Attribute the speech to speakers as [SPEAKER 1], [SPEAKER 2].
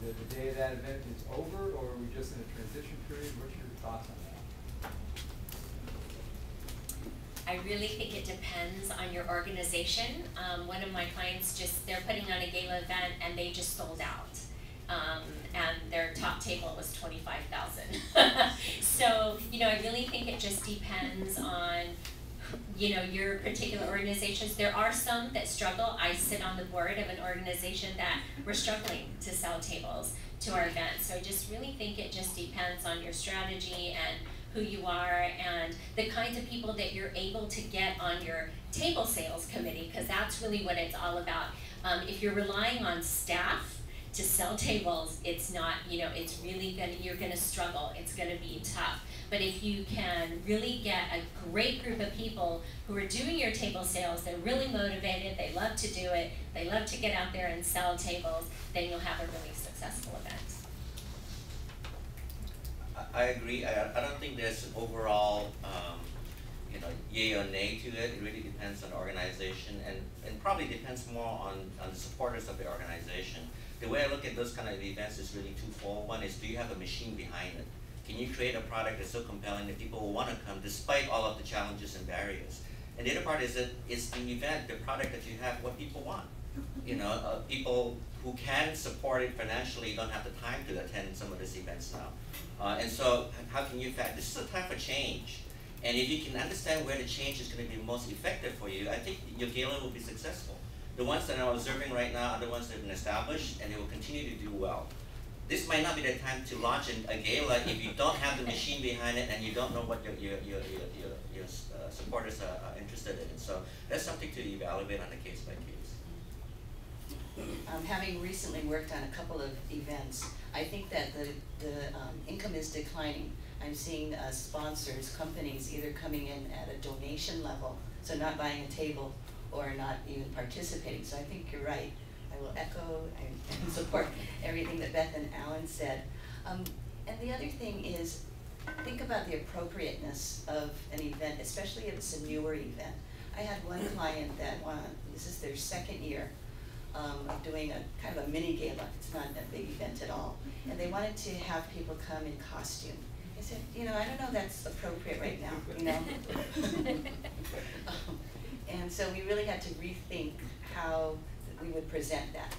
[SPEAKER 1] the day that event is over, or are we just in a transition period? What's your thoughts on that?
[SPEAKER 2] I really think it depends on your organization. One of my clients they're putting on a gala event and they just sold out. And their top table was 25,000. So, I really think it just depends on, your particular organizations. There are some that struggle. I sit on the board of an organization that we're struggling to sell tables to our events. So I just really think it just depends on your strategy and who you are and the kinds of people that you're able to get on your table sales committee, because that's really what it's all about. If you're relying on staff to sell tables, it's not, it's really you're gonna struggle, it's gonna be tough. But if you can really get a great group of people who are doing your table sales, they're really motivated, they love to do it, they love to get out there and sell tables, then you'll have a really successful event.
[SPEAKER 3] I agree. I don't think there's an overall, yay or nay to it. It really depends on the organization and probably depends more on the supporters of the organization. The way I look at those kind of events is really twofold. One is, do you have a machine behind it? Can you create a product that's so compelling that people will want to come despite all of the challenges and barriers? And the other part is that it's the event, the product that you have, what people want. People who can support it financially don't have the time to attend some of these events now. And so how can you this is a time for change. And if you can understand where the change is going to be most effective for you, I think your gala will be successful. The ones that I'm observing right now are the ones that have been established, and they will continue to do well. This might not be the time to launch a gala if you don't have the machine behind it and you don't know what your supporters are interested in. So that's something to evaluate on a case by case.
[SPEAKER 4] Having recently worked on a couple of events, I think that the income is declining. I'm seeing sponsors, companies either coming in at a donation level, so not buying a table or not even participating. So I think you're right. I will echo and support everything that Beth and Alan said. And the other thing is, think about the appropriateness of an event, especially if it's a newer event. I had one client that this is their second year of doing a kind of a mini gala. It's not a big event at all. And they wanted to have people come in costume. I said, I don't know that's appropriate right now, and so we really had to rethink how we would present that.